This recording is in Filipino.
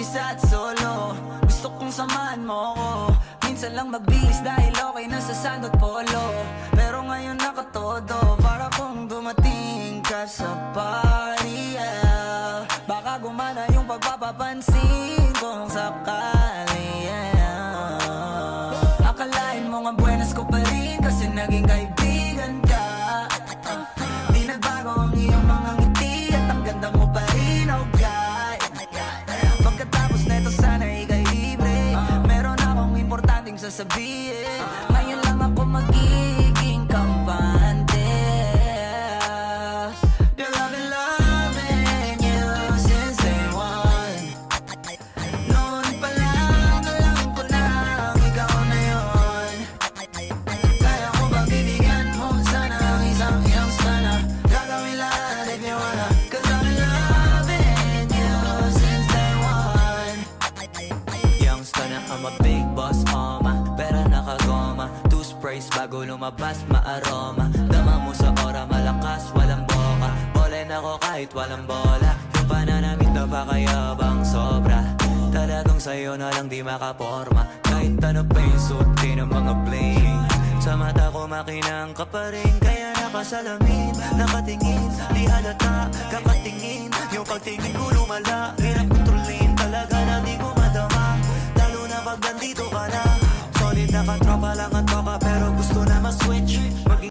mag-isa at solo. Gusto kong samahan mo ko. Minsan lang magbihis dahil okay na sa sand at polo. Pero ngayon nakatodo, para kung dumating ka sa party, yeah. Baka gumana yung pagpapapansin kung sakali, yeah. Akalain mo nga buenas ko pa rin kasi naging kaibigan ka. Di nagbago ang iyong mga ngiti at ang ganda mo pa rin, oh God. Pagkatapos neto sana ika'y libre. Meron akong importanteng sasabihin. Ngayon lang ako magiging kampante. Girl, I've been loving you since day one. Noon pa lang alam ko na ikaw na yun. Kaya ko ba bibigyan mo sana ang isang iyong sana? Gagawin lahat if you wanna. Cause I've been loving you since day one. Youngster na I'm a big boss, pera nakagoma. Two sprays bago lumabas, maaroma. Dama mo sa ora, malakas, walang boka. Bolen ako kahit walang bola. Yung pananamit na pakayabang sobra. Talagang sa'yo na lang di makaporma. Kahit ano pa yung suotin ng mga bling. Sa mata ko makinang ka pa rin. Kaya nakasalamin, nakatingin. Di halata, kakatingin. Yung pagtingin ko lumala. Hirap kontrolin talaga na di ko madama. Lalo na pag nandito ka na. Solid na katropa lang at toka pero gusto na ma-switch.